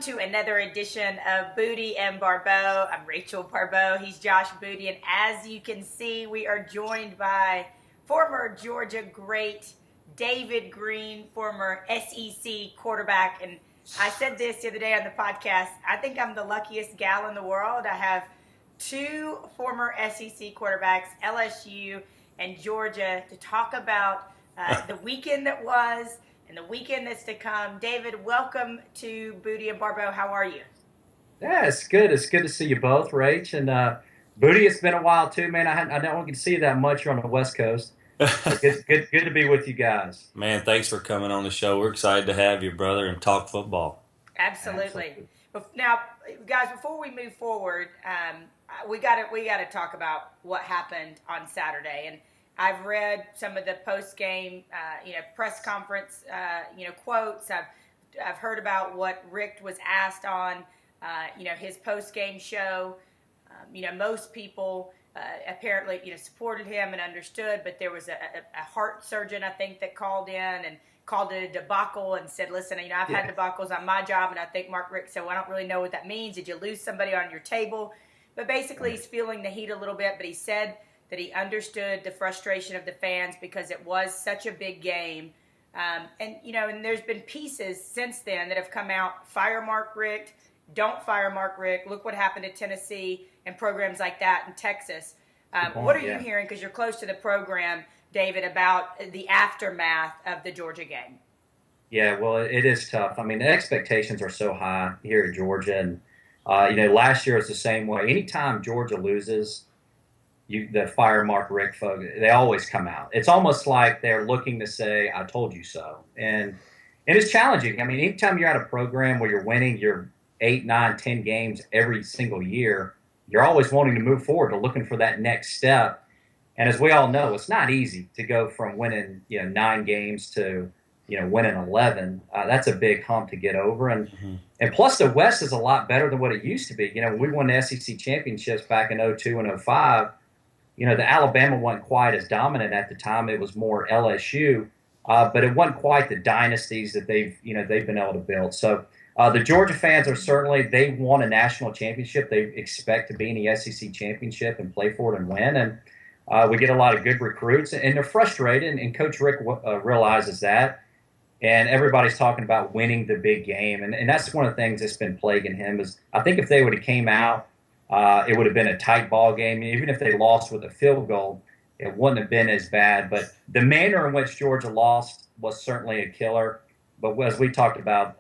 Welcome to another edition of Booty and Baribeau. I'm Rachel Baribeau. He's Josh Booty. And as you can see, we are joined by former Georgia great David Greene, former SEC quarterback. And I said this the other day on the podcast. I think I'm the luckiest gal in the world. I have two former SEC quarterbacks, LSU and Georgia, to talk about the weekend that was and the weekend that's to come. David, welcome to Booty and Baribeau. How are you? Yeah, it's good. It's good to see you both, Rach. And Booty, it's been a while too, man. I don't get to see you that much. You're on the West Coast. Good to be with you guys. Man, thanks for coming on the show. We're excited to have you, brother, and talk football. Absolutely. Now, guys, before we move forward, we got to talk about what happened on Saturday. And I've read some of the post-game, press conference, quotes. I've heard about what Richt was asked on, his post-game show. Most people apparently, supported him and understood, but there was a heart surgeon, I think, that called in and called it a debacle and said, listen, I've had debacles on my job, and I think Mark Richt said, well, I don't really know what that means. Did you lose somebody on your table? But basically, he's feeling the heat a little bit, but he said that he understood the frustration of the fans because it was such a big game. And there's been pieces since then that have come out, fire Mark Richt, don't fire Mark Richt, look what happened to Tennessee and programs like that in Texas. What are you hearing, because you're close to the program, David, about the aftermath of the Georgia game? Yeah, well, it is tough. I mean, the expectations are so high here at Georgia. And, last year was the same way. Anytime Georgia loses, the fire Mark Richt folk, they always come out. It's almost like they're looking to say, I told you so. And it's challenging. I mean, anytime you're at a program where you're winning your 8, 9, 10 games every single year, you're always wanting to move forward, to looking for that next step. And as we all know, it's not easy to go from winning 9 games to winning 11. That's a big hump to get over. And plus the West is a lot better than what it used to be. When we won the SEC championships back in 02 and 05, the Alabama wasn't quite as dominant at the time. It was more LSU, but it wasn't quite the dynasties that they've been able to build. So the Georgia fans are certainly, they won a national championship. They expect to be in the SEC championship and play for it and win. And we get a lot of good recruits, and they're frustrated. And Coach Rick realizes that. And everybody's talking about winning the big game. And that's one of the things that's been plaguing him is, I think if they would have came out, it would have been a tight ball game. Even if they lost with a field goal, it wouldn't have been as bad. But the manner in which Georgia lost was certainly a killer. But as we talked about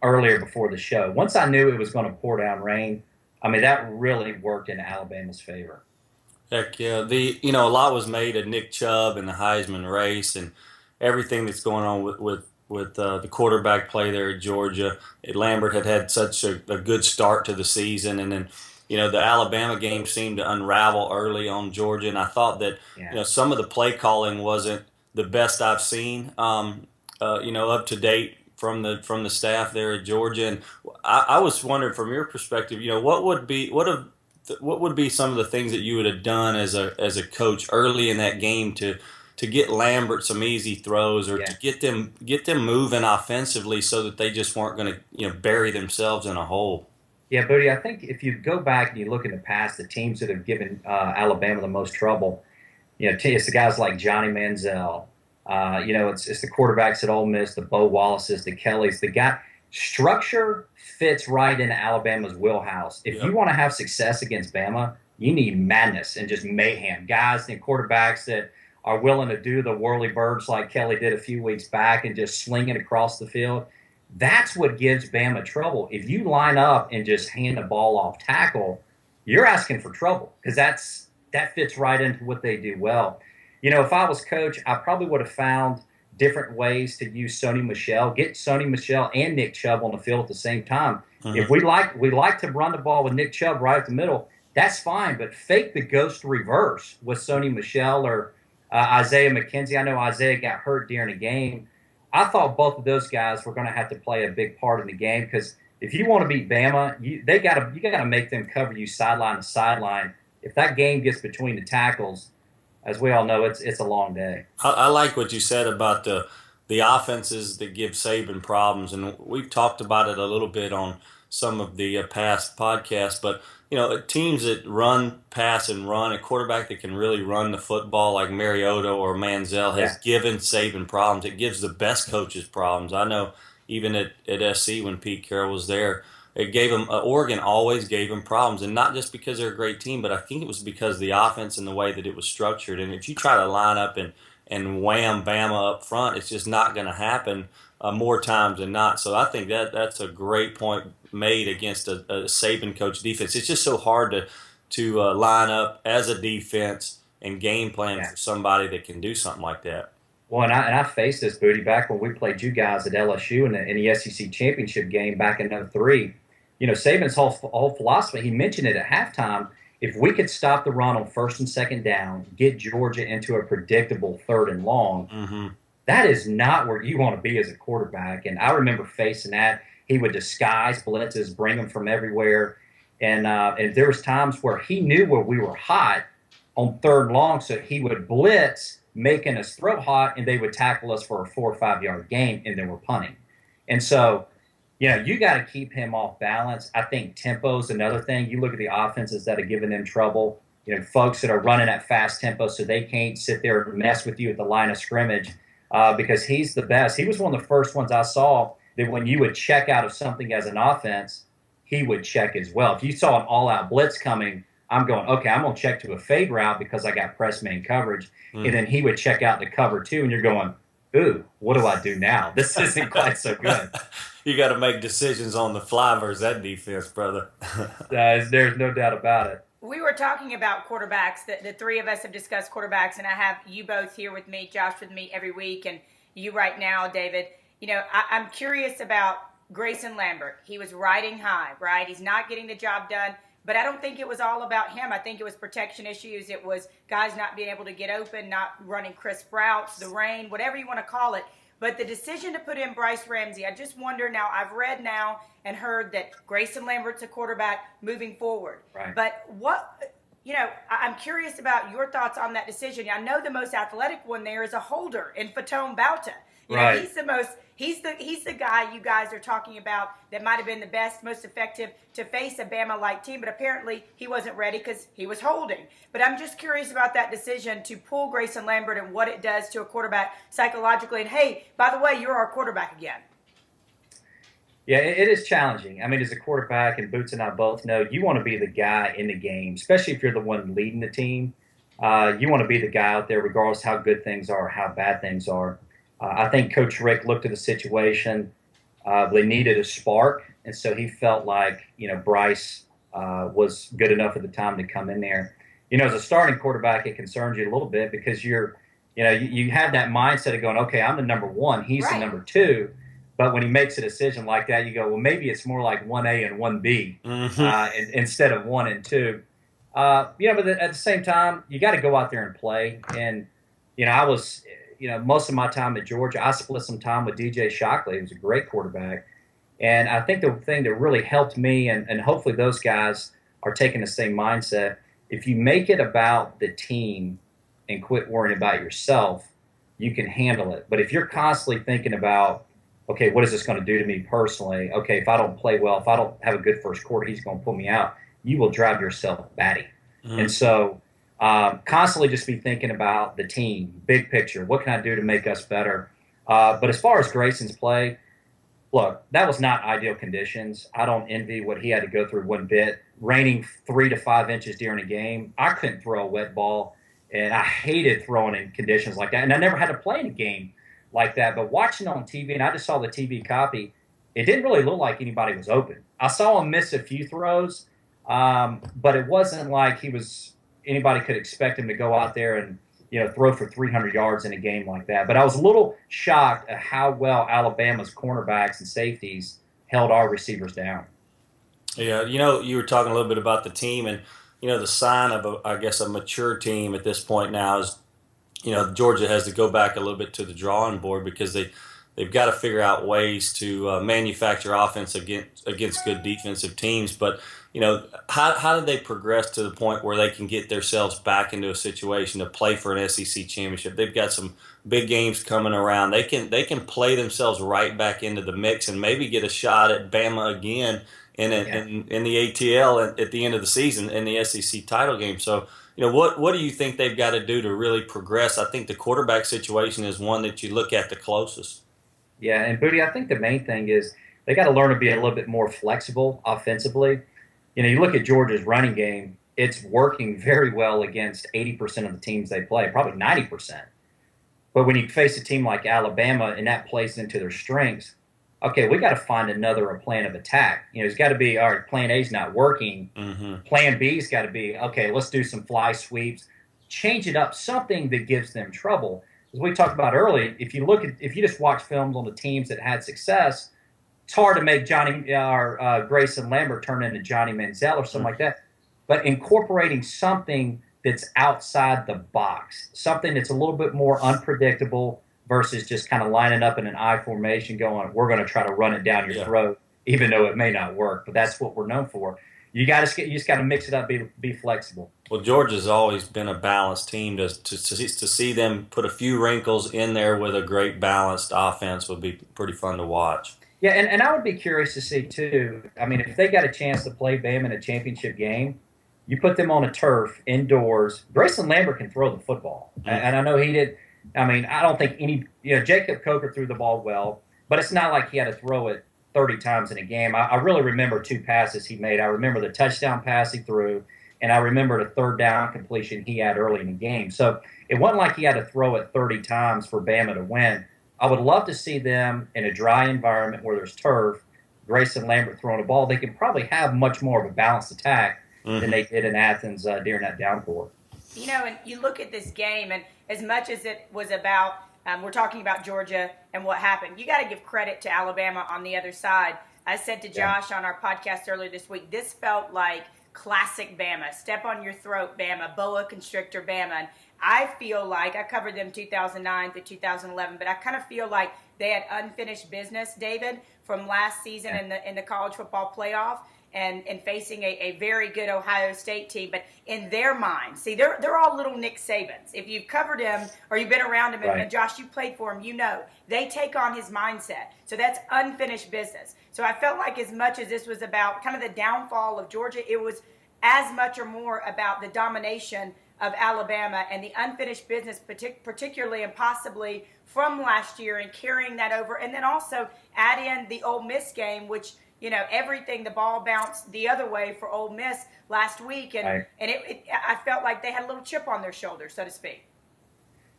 earlier before the show, once I knew it was going to pour down rain, I mean, that really worked in Alabama's favor. Heck yeah. A lot was made of Nick Chubb and the Heisman race and everything that's going on with the quarterback play there at Georgia. Lambert had such a good start to the season, and then the Alabama game seemed to unravel early on Georgia, and I thought that some of the play calling wasn't the best I've seen up to date from the staff there at Georgia. And I was wondering, from your perspective, what would be some of the things that you would have done as a coach early in that game to get Lambert some easy throws, or to get them moving offensively so that they just weren't going to bury themselves in a hole? Yeah, Booty, I think if you go back and you look in the past, the teams that have given Alabama the most trouble, it's the guys like Johnny Manziel. It's the quarterbacks at Ole Miss, the Bo Wallaces, the Kellys. The guy structure fits right into Alabama's wheelhouse. If you want to have success against Bama, you need madness and just mayhem. Guys and quarterbacks that are willing to do the whirly birds like Kelly did a few weeks back and just sling it across the field. That's what gives Bama trouble. If you line up and just hand the ball off tackle, you're asking for trouble, because that fits right into what they do well. If I was coach, I probably would have found different ways to use Sony Michel, get Sony Michel and Nick Chubb on the field at the same time. If we like to run the ball with Nick Chubb right at the middle, that's fine, but fake the ghost reverse with Sony Michel or Isaiah McKenzie. I know Isaiah got hurt during the game. I thought both of those guys were going to have to play a big part in the game, because if you want to beat Bama, you got to make them cover you sideline to sideline. If that game gets between the tackles, as we all know, it's a long day. I like what you said about the the offenses that give Saban problems, and we've talked about it a little bit on some of the past podcasts, but teams that run, pass, and run, a quarterback that can really run the football like Mariota or Manziel has Yeah. given Saban problems. It gives the best coaches problems. I know even at SC when Pete Carroll was there, it gave him Oregon always gave him problems, and not just because they're a great team, but I think it was because of the offense and the way that it was structured. And if you try to line up and wham Bama up front, it's just not going to happen more times than not. So I think that's a great point made against a Saban coach defense. It's just so hard to line up as a defense and game plan Yeah. for somebody that can do something like that. Well, and I faced this, Booty, back when we played you guys at LSU in the SEC championship game back in '03. Saban's whole philosophy, he mentioned it at halftime, if we could stop the run on first and second down, get Georgia into a predictable third and long, that is not where you want to be as a quarterback. And I remember facing that. He would disguise blitzes, bring them from everywhere. And there was times where he knew where we were hot on third and long, so he would blitz, making us throw hot, and they would tackle us for a 4 or 5 yard gain, and then we're punting. And so, you got to keep him off balance. I think tempo is another thing. You look at the offenses that are giving them trouble, folks that are running at fast tempo so they can't sit there and mess with you at the line of scrimmage because he's the best. He was one of the first ones I saw that when you would check out of something as an offense, he would check as well. If you saw an all-out blitz coming, I'm going, okay, I'm going to check to a fade route because I got press man coverage. And then he would check out the cover two, and you're going, ooh, what do I do now? This isn't quite so good. You got to make decisions on the fly versus that defense, brother. There's no doubt about it. We were talking about quarterbacks. The three of us have discussed quarterbacks, and I have you both here with me, Josh with me every week, and you right now, David. I'm curious about Grayson Lambert. He was riding high, right? He's not getting the job done. But I don't think it was all about him. I think it was protection issues. It was guys not being able to get open, not running crisp routes, the rain, whatever you want to call it. But the decision to put in Bryce Ramsey, I just wonder now, I've read now and heard that Grayson Lambert's a quarterback moving forward. Right. But I'm curious about your thoughts on that decision. I know the most athletic one there is a holder in Fatone Bauta. Right. He's the guy you guys are talking about that might have been the best, most effective to face a Bama-like team, but apparently he wasn't ready because he was holding. But I'm just curious about that decision to pull Grayson Lambert and what it does to a quarterback psychologically. And hey, by the way, you're our quarterback again. Yeah, it is challenging. I mean, as a quarterback, and Boots and I both know, you want to be the guy in the game, especially if you're the one leading the team. You want to be the guy out there regardless how good things are, how bad things are. I think Coach Richt looked at the situation. They needed a spark, and so he felt like Bryce was good enough at the time to come in there. As a starting quarterback, it concerns you a little bit because you have that mindset of going, okay, I'm the number one, he's the number two. But when he makes a decision like that, you go, well, maybe it's more like 1A and 1B instead of 1 and 2. But at the same time, you got to go out there and play. And I was. Most of my time at Georgia, I split some time with DJ Shockley. He was a great quarterback. And I think the thing that really helped me, and hopefully those guys are taking the same mindset, if you make it about the team and quit worrying about yourself, you can handle it. But if you're constantly thinking about, okay, what is this going to do to me personally? Okay, if I don't play well, if I don't have a good first quarter, he's going to pull me out. You will drive yourself batty. And so constantly just be thinking about the team, big picture. What can I do to make us better? But as far as Grayson's play, look, that was not ideal conditions. I don't envy what he had to go through one bit. Raining 3 to 5 inches during a game, I couldn't throw a wet ball, and I hated throwing in conditions like that. And I never had to play in a game like that. But watching on TV, and I just saw the TV copy, it didn't really look like anybody was open. I saw him miss a few throws, but it wasn't like anybody could expect him to go out there and throw for 300 yards in a game like that. But I was a little shocked at how well Alabama's cornerbacks and safeties held our receivers down. Yeah, you were talking a little bit about the team, and the sign of a mature team at this point now is Georgia has to go back a little bit to the drawing board because they they've got to figure out ways to manufacture offense against good defensive teams. But how did they progress to the point where they can get themselves back into a situation to play for an SEC championship? They've got some big games coming around. They can play themselves right back into the mix and maybe get a shot at Bama again in the ATL at the end of the season in the SEC title game. So, what do you think they've got to do to really progress? I think the quarterback situation is one that you look at the closest. Yeah, and Booty, I think the main thing is they got to learn to be a little bit more flexible offensively. You look at Georgia's running game, it's working very well against 80% of the teams they play, probably 90%. But when you face a team like Alabama and that plays into their strengths, okay, we got to find another plan of attack. It's got to be, all right, plan A's not working. Mm-hmm. Plan B's got to be, okay, let's do some fly sweeps, change it up, something that gives them trouble. As we talked about earlier, if you just watch films on the teams that had success, it's hard to make Grayson Lambert turn into Johnny Manziel or something like that. But incorporating something that's outside the box, something that's a little bit more unpredictable versus just kind of lining up in an I formation going, we're going to try to run it down your throat, even though it may not work. But that's what we're known for. You just got to mix it up, be flexible. Well, Georgia's always been a balanced team. To see them put a few wrinkles in there with a great balanced offense would be pretty fun to watch. Yeah, and I would be curious to see, too, I mean, if they got a chance to play Bama in a championship game, you put them on a turf, indoors. Grayson Lambert can throw the football. Mm-hmm. And I know he did. I mean, I don't think Jacob Coker threw the ball well, but it's not like he had to throw it 30 times in a game. I really remember 2 passes he made. I remember the touchdown pass he threw, and I remember the third down completion he had early in the game. So it wasn't like he had to throw it 30 times for Bama to win. I would love to see them in a dry environment where there's turf, Grayson Lambert throwing a ball. They can probably have much more of a balanced attack than they did in Athens during that downpour. And you look at this game, and as much as it was about, we're talking about Georgia and what happened, you got to give credit to Alabama on the other side. I said to Josh on our podcast earlier this week, this felt like classic Bama, step on your throat Bama, boa constrictor Bama. And I feel like, I covered them 2009 to 2011, but I kind of feel like they had unfinished business, David, from last season in the college football playoff. And facing a very good Ohio State team. But in their mind, see, they're all little Nick Sabans. If you've covered him or you've been around him, and Josh, you played for him, they take on his mindset. So that's unfinished business. So I felt like as much as this was about kind of the downfall of Georgia, it was as much or more about the domination of Alabama and the unfinished business, particularly and possibly from last year, and carrying that over. And then also add in the Ole Miss game, which – everything, the ball bounced the other way for Ole Miss last week. And I felt like they had a little chip on their shoulder, so to speak.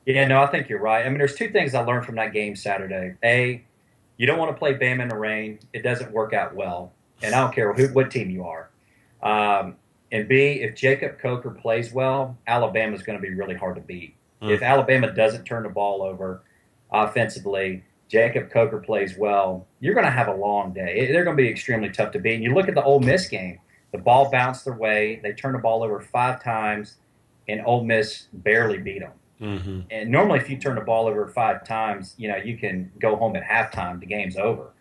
Yeah, no, I think you're right. I mean, there's 2 things I learned from that game Saturday. A, you don't want to play Bama in the rain. It doesn't work out well. And I don't care what team you are. And B, if Jacob Coker plays well, Alabama's going to be really hard to beat. If Alabama doesn't turn the ball over offensively, Jacob Coker plays well, you're going to have a long day. They're going to be extremely tough to beat. And you look at the Ole Miss game, the ball bounced their way. They turned the ball over 5 times, and Ole Miss barely beat them. Mm-hmm. And normally if you turn the ball over 5 times, you can go home at halftime. The game's over.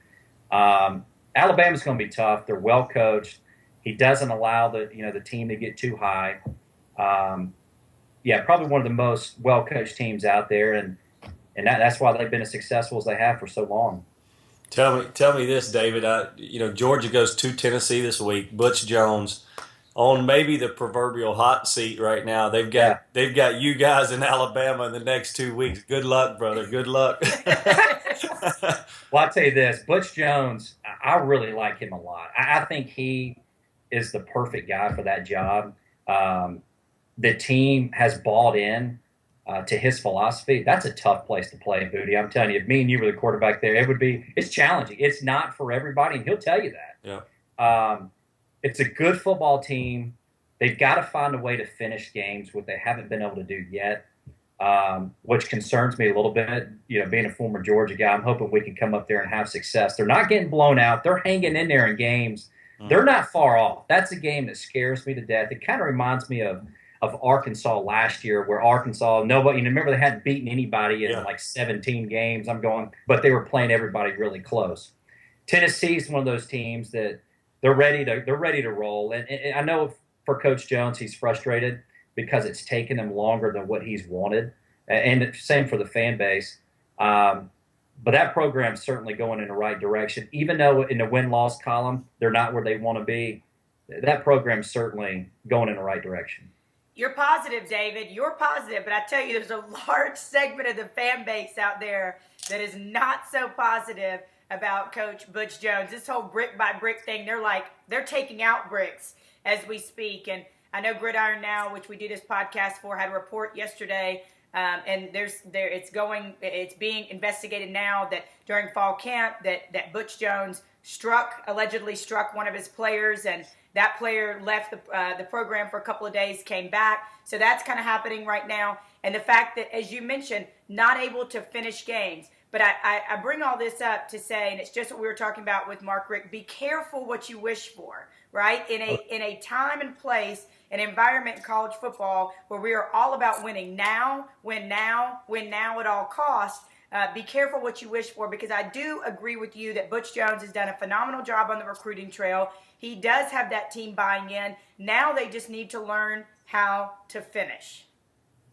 Alabama's going to be tough. They're well coached. He doesn't allow the team to get too high. Probably one of the most well-coached teams out there, and that's why they've been as successful as they have for so long. Tell me this, David. Georgia goes to Tennessee this week. Butch Jones on maybe the proverbial hot seat right now. They've got you guys in Alabama in the next 2 weeks. Good luck, brother. Good luck. Well, I'll tell you this. Butch Jones, I really like him a lot. I think he is the perfect guy for that job. The team has bought in to his philosophy. That's a tough place to play, Booty. I'm telling you, if me and you were the quarterback there, it's challenging. It's not for everybody, and he'll tell you that. Yeah. It's a good football team. They've got to find a way to finish games, what they haven't been able to do yet, which concerns me a little bit. Being a former Georgia guy, I'm hoping we can come up there and have success. They're not getting blown out. They're hanging in there in games. They're not far off. That's a game that scares me to death. It kind of reminds me of of Arkansas last year, where Arkansas, nobody, remember they hadn't beaten anybody in like 17 games. But they were playing everybody really close. Tennessee's one of those teams that they're ready to roll. And I know for Coach Jones, he's frustrated because it's taken him longer than what he's wanted. And same for the fan base. But that program's certainly going in the right direction. Even though in the win-loss column, they're not where they want to be, that program's certainly going in the right direction. You're positive, David. You're positive. But I tell you, there's a large segment of the fan base out there that is not so positive about Coach Butch Jones. This whole brick-by-brick thing, they're taking out bricks as we speak. And I know Gridiron Now, which we do this podcast for, had a report yesterday, and it's being investigated now that during fall camp that Butch Jones allegedly struck one of his players, and that player left the program for a couple of days, came back. So that's kind of happening right now. And the fact that, as you mentioned, not able to finish games. But I bring all this up to say, and it's just what we were talking about with Mark Richt, be careful what you wish for, right? In a time and place, an environment in college football where we are all about winning now, win now at all costs. Be careful what you wish for, because I do agree with you that Butch Jones has done a phenomenal job on the recruiting trail. He does have that team buying in. Now they just need to learn how to finish.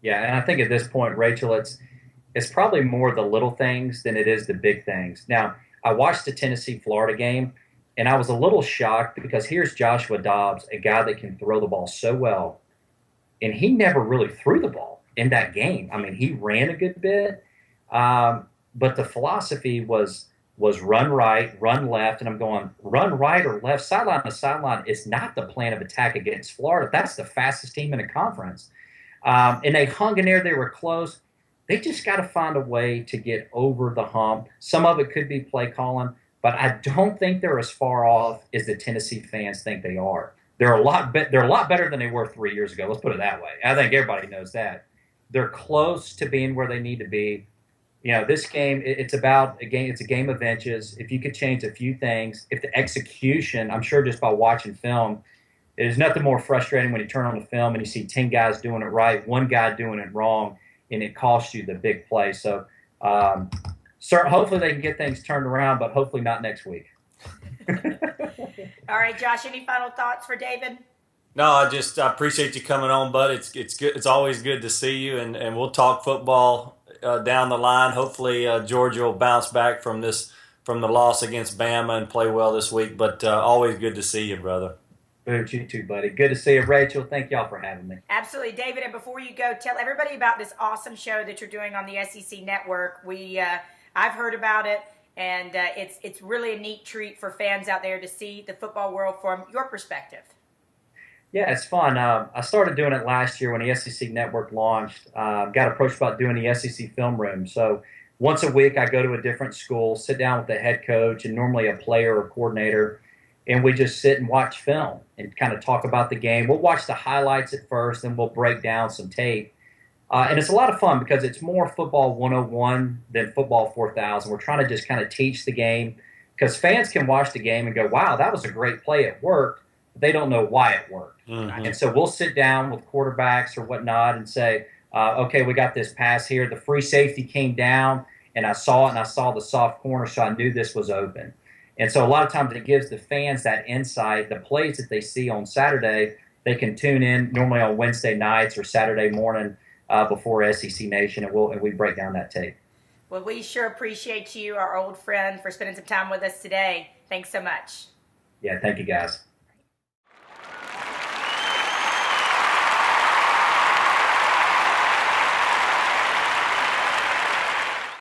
Yeah, and I think at this point, Rachel, it's probably more the little things than it is the big things. Now, I watched the Tennessee-Florida game, and I was a little shocked because here's Joshua Dobbs, a guy that can throw the ball so well, and he never really threw the ball in that game. I mean, he ran a good bit, but the philosophy was run right, run left, and I'm going, run right or left, sideline to sideline is not the plan of attack against Florida. That's the fastest team in the conference. And they hung in there. They were close. They just got to find a way to get over the hump. Some of it could be play calling, but I don't think they're as far off as the Tennessee fans think they are. They're a lot better than they were 3 years ago. Let's put it that way. I think everybody knows that. They're close to being where they need to be. You know, this game, it's a game of inches. If you could change a few things, if the execution, I'm sure just by watching film, there's nothing more frustrating when you turn on the film and you see 10 guys doing it right, one guy doing it wrong, and it costs you the big play. So hopefully they can get things turned around, but hopefully not next week. All right, Josh, any final thoughts for David? No, I appreciate you coming on, bud. It's good. It's always good to see you, and we'll talk football down the line. Hopefully Georgia will bounce back from the loss against Bama and play well this week. But always good to see you, brother. Boom, you too, buddy. Good to see you, Rachel. Thank y'all for having me. Absolutely, David. And before you go, tell everybody about this awesome show that you're doing on the SEC Network. I've heard about it, and it's really a neat treat for fans out there to see the football world from your perspective. Yeah, it's fun. I started doing it last year when the SEC Network launched. Got approached about doing the SEC Film Room. So once a week, I go to a different school, sit down with the head coach and normally a player or coordinator, and we just sit and watch film and kind of talk about the game. We'll watch the highlights at first, then we'll break down some tape. And it's a lot of fun because it's more football 101 than football 4000. We're trying to just kind of teach the game because fans can watch the game and go, wow, that was a great play. It worked. But they don't know why it worked. Mm-hmm. And so we'll sit down with quarterbacks or whatnot and say, okay, we got this pass here. The free safety came down, and I saw it, and I saw the soft corner, so I knew this was open. And so a lot of times it gives the fans that insight. The plays that they see on Saturday, they can tune in normally on Wednesday nights or Saturday morning before SEC Nation, and we break down that tape. Well, we sure appreciate you, our old friend, for spending some time with us today. Thanks so much. Yeah, thank you, guys.